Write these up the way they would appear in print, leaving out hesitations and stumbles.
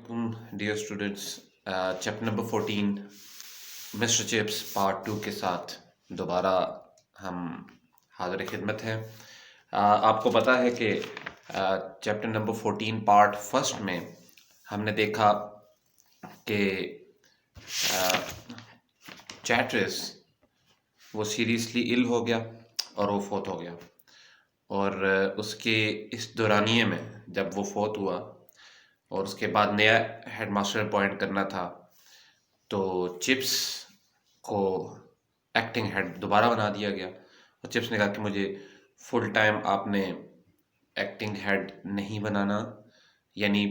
Dear students, chapter number 14 mister Chips part 2 के साथ दोबारा हम हाजिर खिदमत हैं। आपको पता है कि चैप्टर नंबर 14 पार्ट फर्स्ट में हमने देखा कि चैट्रिस वो सीरियसली इल हो गया और वो फोत हो गया। और उसके इस दौरानिए में जब वो फोत हुआ और उसके बाद नया हेडमास्टर अपॉइंट करना था, तो चिप्स को एक्टिंग हेड दोबारा बना दिया गया। और चिप्स ने कहा कि मुझे फुल टाइम आपने एक्टिंग हेड नहीं बनाना, यानी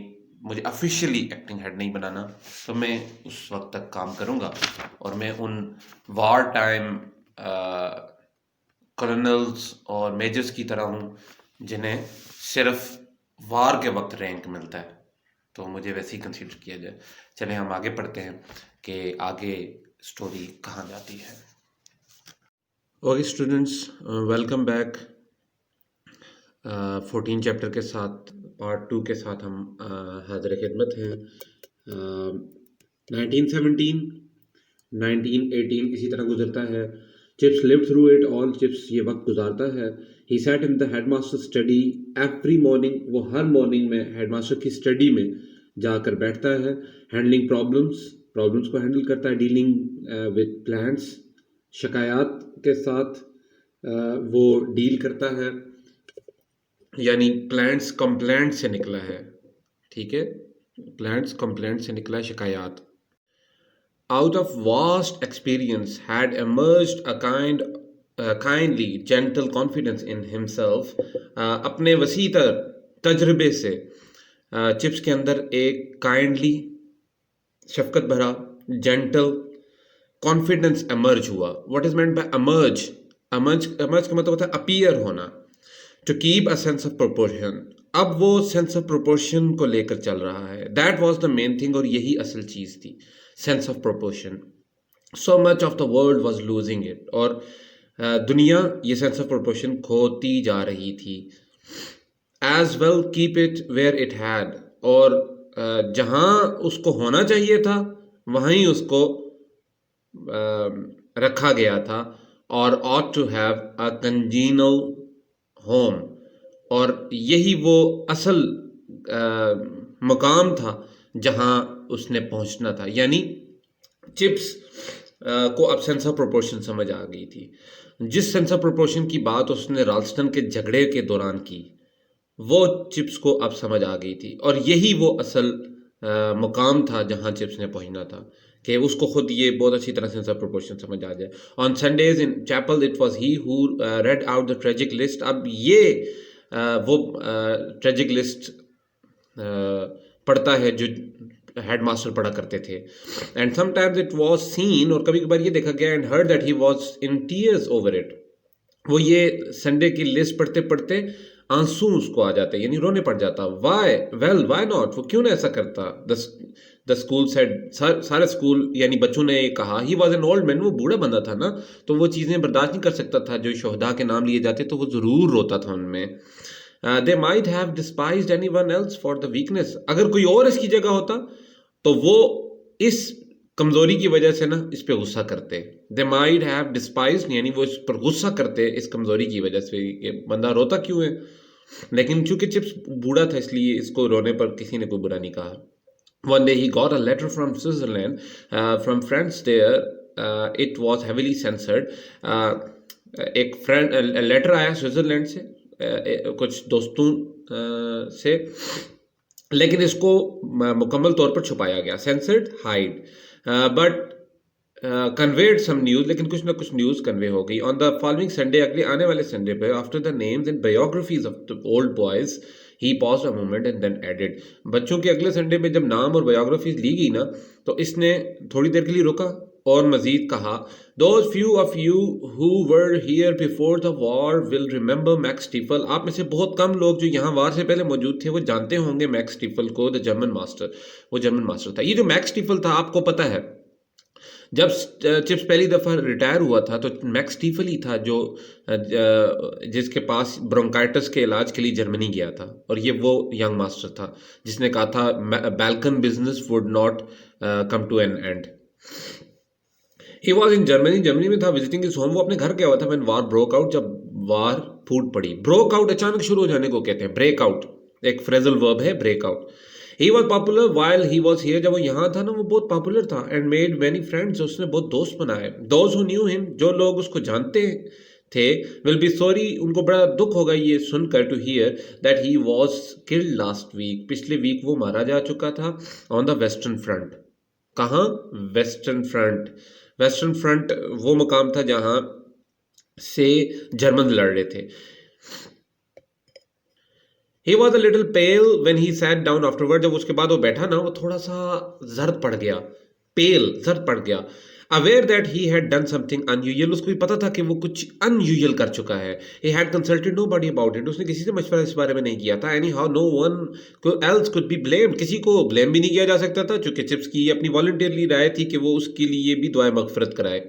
मुझे ऑफिशियली एक्टिंग हेड नहीं बनाना, तो मैं उस वक्त तक काम करूँगा और मैं उन वार टाइम कर्नल्स और मेजर्स की तरह हूँ जिन्हें सिर्फ वार के वक्त रैंक मिलता है, तो मुझे वैसे ही कंसीडर किया जाए। चले हम आगे पढ़ते हैं कि आगे स्टोरी कहाँ जाती है। Okay students, welcome back. 14 chapter के साथ पार्ट 2 के साथ हम हाजिर खिदमत हैं। 1917 1918 इसी तरह गुजरता है। Chips live through it all. Chips ये वक्त गुजारता है। He sat in the headmaster study every morning. वो हर मॉर्निंग में हेडमास्टर की स्टडी में जाकर बैठता है। हैंडलिंग प्रॉब्लम्स को हैंडल करता है। डीलिंग विद प्लान्स, शिकायत के साथ वो डील करता है, यानी प्लान्स कंप्लेंट से निकला है। ठीक है, प्लान्स कंप्लेंट से निकला है, शिकायत। Out of vast experience had emerged a kindly, gentle confidence in himself. अपने वसीतर तजर्बे से चिप्स के अंदर एक काइंडली, शफकत भरा, जेंटल कॉन्फिडेंस एमर्ज हुआ। What is meant by emerge? Emerge का मतलब होता है अपीयर होना। To keep a sense of proportion. अब वो सेंस ऑफ प्रोपोर्शन को लेकर चल रहा है। That was the main thing, और यही असल चीज थी, sense of proportion. So much of the world was losing it, और दुनिया ये सेंस ऑफ प्रोपोर्शन खोती जा रही थी। As well keep it where it had, और जहां उसको होना चाहिए था वहीं उसको रखा गया था। और ought to have a congenial home, और यही वो असल मुकाम था जहां उसने पहुंचना था। यानी चिप्स को अब सेंस ऑफ प्रोपोर्शन समझ आ गई थी। जिस सेंस ऑफ प्रोपोर्शन की बात उसने राल्स्टन के झगड़े के दौरान की, वो चिप्स को अब समझ आ गई थी, और यही वो असल मुकाम था जहां चिप्स ने पहुंचना था, कि उसको खुद ये बहुत अच्छी तरह सेंस ऑफ प्रोपोर्शन समझ आ जाए। On Sundays in chapel it was he who read out the tragic list. अब ये वो ट्रेजिक लिस्ट पढ़ता है जो हेडमास्टर पढ़ा करते थे। And sometimes it was scene, और कभी कभार ये देखा गया and heard that he was in tears over it. वो ये संडे की लिस्ट पढ़ते पढ़ते आंसू उसको आ जाते, यानी रोने पड़ जाता। Why not? वो क्यों ना ऐसा करता? द स्कूल सेड, सारे स्कूल यानी बच्चों ने कहा, he was an old man, वो बूढ़ा बंदा था ना, तो वो चीज़ें बर्दाश्त नहीं कर सकता था। जो शोहदा के नाम लिए जाते तो वो ज़रूर रोता था उनमें। They might have डिस्पाइज्ड anyone else for the weakness. अगर कोई और इसकी जगह होता तो वो इस कमजोरी की वजह से ना इस पे गुस्सा करते। दे माइट हैव डिस्पाइज्ड, यानी वो इस पर गुस्सा करते इस कमजोरी की वजह से कि बंदा रोता क्यों है। लेकिन चूंकि चिप्स बूढ़ा था इसलिए इसको रोने पर किसी ने कोई बुरा नहीं कहा। One day he got a letter from Switzerland, from friends there. It was heavily censored. एक फ्रेंड लेटर आया स्विट्जरलैंड से, कुछ दोस्तों से, लेकिन इसको मुकम्मल तौर पर छुपाया गया, censored, hide, but conveyed some news, लेकिन कुछ ना कुछ न्यूज कन्वे हो गई। ऑन द फॉलोइंग संडे, अगले आने वाले संडे पे, after the names and biographies of the old boys, he paused a moment and then added. बच्चों के अगले संडे पे जब नाम और बायोग्राफीज ली गई ना, तो इसने थोड़ी देर के लिए रुका और मजीद कहा, those few of you who were here before the war will remember Max Stifel. आप में से बहुत कम लोग जो यहाँ वार से पहले मौजूद थे वो जानते होंगे मैक्स स्टीफल को, द जर्मन मास्टर। वो जर्मन मास्टर था। ये जो मैक्स स्टीफल था, आपको पता है जब चिप्स पहली दफ़ा रिटायर हुआ था तो मैक्स स्टीफल ही था जो जिसके पास ब्रोंकाइटिस के इलाज के लिए जर्मनी गया था, और ये वो यंग मास्टर था जिसने कहा था Balkan business would not come to an end. He was in Germany, Germany में था, विजिटिंग इज होम, वो अपने घर गया हुआ था व्हेन वार ब्रोक आउट, जब वार फूट पड़ी। ब्रोक आउट अचानक शुरू हो जाने को कहते हैं, ब्रेक आउट एक फ्रेजल वर्ब है, break out. He was popular while he was here, जब वो यहाँ था ना वो बहुत पॉपुलर था, एंड मेड मैनी फ्रेंड्स, उसने बहुत दोस्त बनाए। दोज हु न्यू हिम, जो लोग उसको जानते थे, विल बी सॉरी, उनको बड़ा दुख होगा ये सुनकर, to hear that he was killed last week, पिछले वीक वो मारा जा चुका था ऑन द वेस्टर्न फ्रंट। कहाँ? Western front. वेस्टर्न फ्रंट वो मुकाम था जहां से जर्मन लड़ रहे थे। He was a little pale when he sat down afterward, जब उसके बाद वो बैठा ना, वो थोड़ा सा जर्द पड़ गया, पेल जर्द पड़ गया। Aware that he had done something unusual, उसको भी पता था कि वो कुछ अनयूजुअल कर चुका है। He had consulted nobody about it, उसने किसी से मशवरा इस बारे में नहीं किया था। Anyhow no one else could be blamed, किसी को ब्लेम भी नहीं किया जा सकता था, चूंकि चिप्स की अपनी वॉलंटियरली राय थी कि वो उसके लिए भी दुआए मगफरत कराए।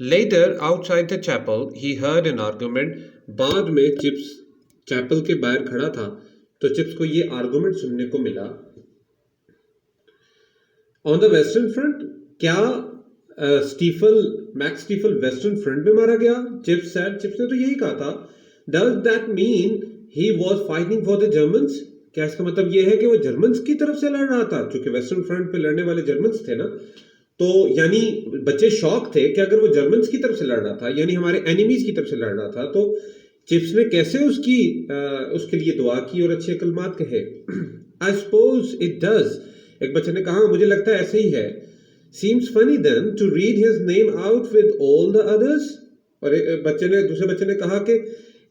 Later, outside the chapel, he heard an argument. बाद में चिप्स चैपल के बाहर खड़ा था तो चिप्स को ये आर्गुमेंट सुनने को मिला। ऑन द वेस्टर्न फ्रंट, क्या मैक्स स्टीफल वेस्टर्न फ्रंट में मारा गया? चिप्स ने तो यही कहा था। Does that mean he was fighting for the Germans? क्या इसका मतलब यह है कि वो जर्मन्स की तरफ से लड़ रहा था? क्योंकि वेस्टर्न फ्रंट पे लड़ने वाले जर्मन्स थे ना, तो यानी बच्चे शौक थे कि अगर वो जर्मन्स की तरफ से लड़ रहा था, यानी हमारे एनिमीज की तरफ से लड़ रहा था, तो चिप्स ने कैसे उसके लिए दुआ की और अच्छे कलमात कहे? आई सपोज इट डज, एक बच्चे ने कहा मुझे लगता है ऐसे ही है। Seems funny then to read his name out with all the others, और दूसरे बच्चे ने कहा कि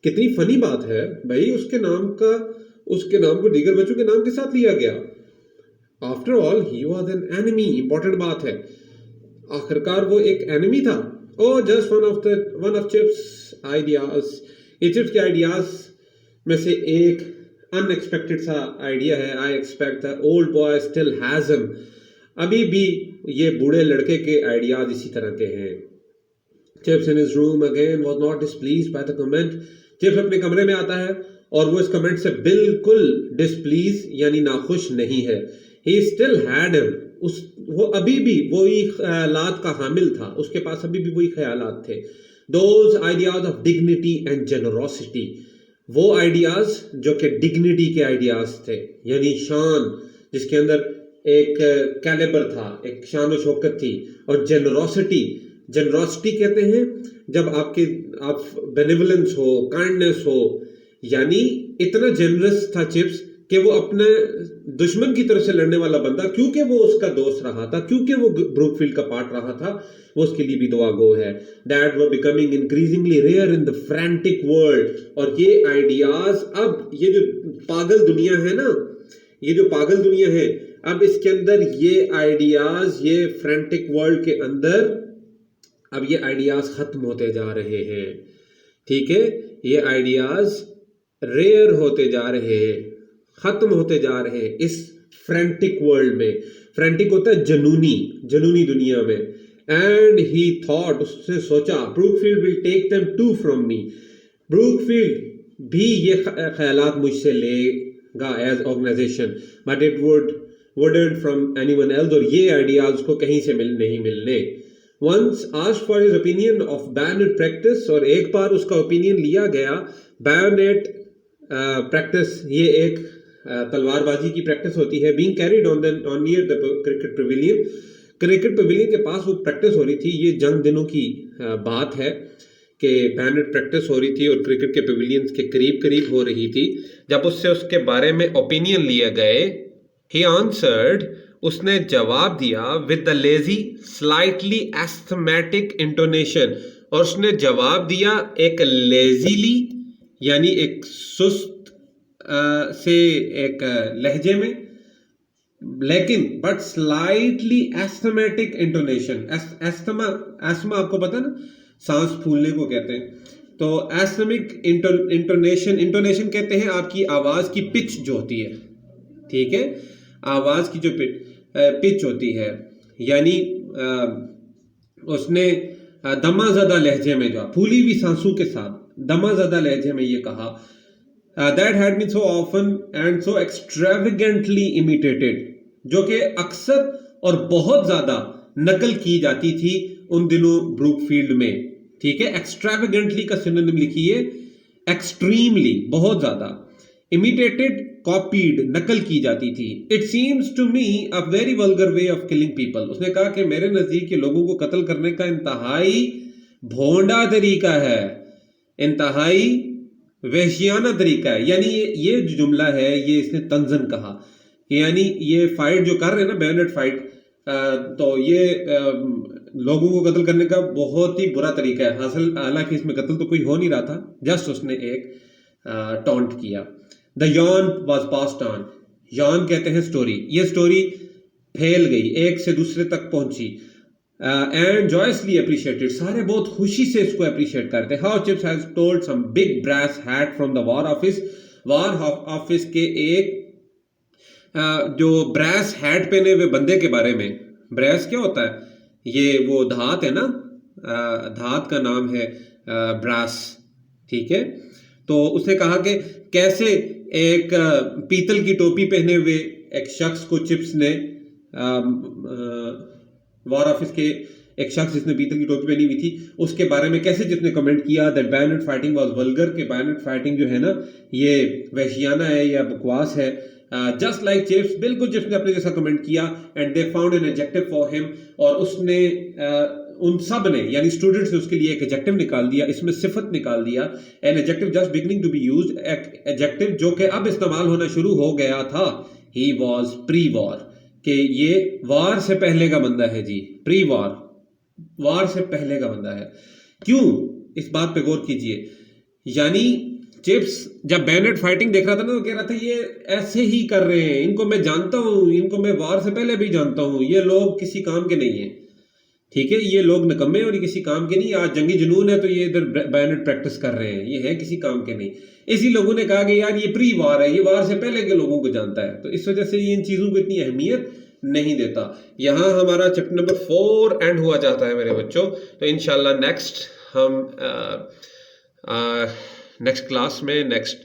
कितनी फनी बात है भाई, उसके नाम को दीगर बच्चों के नाम के साथ लिया गया। After all he was an enemy, important बात है, आखिरकार वो एक एनिमी था। Oh just one of Chips ideas, ये चिप्स के आइडियाज में से एक अनएक्सपेक्टेड सा आइडिया है। I expect the old boy still has him, अभी भी ये बूढ़े लड़के के आइडियाज इसी तरह के हैं। Chips in his room again was not displeased by the comment, Chips अपने कमरे में आता है और वो इस कमेंट से बिल्कुल डिस्प्लीज यानी नाखुश नहीं है। He still had him, वो अभी भी वही ख्यालात का हामिल था, उसके पास अभी भी वही ख्यालात थे। Those ideas of dignity and generosity, वो आइडियाज जो कि डिग्निटी के आइडियाज थे, यानी शान, जिसके अंदर एक कैलिबर था, एक शान और शौकत थी, और जेनरोसिटी कहते हैं जब आप बेनिवलेंस हो, काइंडनेस हो, यानी इतना जेनरस था चिप्स कि वो अपने दुश्मन की तरफ से लड़ने वाला बंदा, क्योंकि वो उसका दोस्त रहा था, क्योंकि वो ब्रूकफील्ड का पार्ट रहा था, वो उसके लिए भी दुआ गो है। That were becoming increasingly rare in the frantic world, और ये आइडियाज, अब ये जो पागल दुनिया है ना, ये जो पागल दुनिया है, अब इसके अंदर ये आइडियाज, ये फ्रैंटिक वर्ल्ड के अंदर अब ये आइडियाज खत्म होते जा रहे हैं। ठीक है, ये आइडियाज रेयर होते जा रहे हैं, खत्म होते जा रहे हैं इस फ्रैंटिक वर्ल्ड में। फ्रैंटिक होता है जनूनी दुनिया में। एंड ही थॉट, उसने सोचा, Brookfield will take them to from me, Brookfield भी ये ख्यालात मुझसे लेगा as organisation, but it wouldn't from anyone else, और ये आइडियाज को कहीं से नहीं मिलने। Once asked for his opinion of bayonet practice, और एक बार उसका ओपिनियन लिया गया। बैयोनेट प्रैक्टिस, ये एक तलवारबाजी की प्रैक्टिस होती है, being carried on near the cricket pavilion, cricket pavilion के पास वो प्रैक्टिस हो रही थी। ये जंग दिनों की बात है कि बैयोनेट प्रैक्टिस हो रही थी और क्रिकेट के पवेलियन के करीब हो रही थी। जब उससे उसके बारे में ओपिनियन लिए गए, ही आंसर्ड, उसने जवाब दिया with the lazy slightly asthmatic intonation, और उसने जवाब दिया एक लेजीली यानी एक सुस्त से एक लहजे में, लेकिन but slightly asthmatic intonation. Asthma आपको पता ना, सांस फूलने को कहते हैं, तो एस्थमिक इंटोनेशन कहते हैं आपकी आवाज की पिच जो होती है, ठीक है, आवाज की जो पिच होती है, यानी उसने दमाज़दा लहजे में जो फूली हुई सांसों के साथ दमाज़दा लहजे में ये कहा, that had been so often and so extravagantly imitated, जो कि अक्सर और बहुत ज्यादा नकल की जाती थी उन दिनों ब्रूकफील्ड में। ठीक है, एक्सट्रावेगेंटली का सिनोनिम लिखिए, एक्सट्रीमली, बहुत ज्यादा, इमिटेटेड, कॉपीड, नकल की जाती थी। It seems to me a very vulgar way of killing people. उसने कहा कि मेरे नजदीक लोगों को कत्ल करने का इंतहाई भोंडा तरीका है, इंतहाई वहशियाना तरीका है। यानी ये जो जुमला है ये इसने तंजन कहा, यानी ये फाइट जो कर रहे हैं ना, बेयोनेट फाइट, तो ये लोगों को कत्ल करने का बहुत ही बुरा तरीका है। हालांकि इसमें कत्ल तो कोई हो नहीं रहा था, जस्ट उसने एक टॉन्ट किया। The Yon was passed on, Yon कहते हैं स्टोरी, ये स्टोरी फैल गई, एक से दूसरे तक पहुंची, एंड जॉयसली अप्रिशिएटेड, सारे बहुत खुशी से इसको अप्रिशिएट करते। How Chips has told some big brass hat from the War Office, War Office के एक जो ब्रास हैट पहने हुए बंदे के बारे में। ब्रास क्या होता है? ये वो धात है ना, धात का नाम है ब्रास। ठीक है, तो उसने कहा कि कैसे एक पीतल की टोपी पहने हुए एक शख्स को चिप्स ने, वॉर ऑफिस के एक शख्स जिसने पीतल की टोपी पहनी हुई थी, उसके बारे में कैसे जिसने कमेंट किया that BioNTech fighting was vulgar, के बायोनेट फाइटिंग जो है ना ये वहशियाना है या बकवास है। जस्ट लाइक चिप्स, बिल्कुल चिप्स ने अपने जैसा कमेंट किया, and they found an adjective for him, और उसने उन सब ने यानी स्टूडेंट्स ने उसके लिए एक एडजेक्टिव निकाल दिया, इसमें सिफत निकाल दिया। An adjective just beginning to be used, एक एडजेक्टिव जो कि अब इस्तेमाल होना शुरू हो गया था। ही वाज प्री वॉर, कि ये वार से पहले का बंदा है जी, प्री वॉर, वार से पहले का बंदा है। क्यों? इस बात पे गौर कीजिए। यानी चिप्स जब बैनेट फाइटिंग देख रहा था ना, तो कह रहा था ये ऐसे ही कर रहे हैं, इनको मैं जानता हूं, इनको मैं वार से पहले भी जानता हूं, ये लोग किसी काम के नहीं है। ठीक है, ये लोग निकम्मे और ये किसी काम के नहीं। आज जंगी जुनून है तो ये इधर बैनेट प्रैक्टिस कर रहे हैं, ये है किसी काम के नहीं। इसी लोगों ने कहा कि यार ये प्री वार है, ये वार से पहले के लोगों को जानता है, तो इस वजह से ये इन चीज़ों को इतनी अहमियत नहीं देता। यहाँ हमारा चैप्टर नंबर 4 एंड हुआ जाता है मेरे बच्चों। तो इंशाल्लाह नेक्स्ट हम नेक्स्ट क्लास में, नेक्स्ट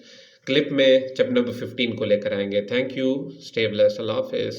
क्लिप में चैप्टर नंबर 15 को लेकर आएंगे। थैंक यू, स्टे ब्लेस्ड, अल्लाह हाफिज़।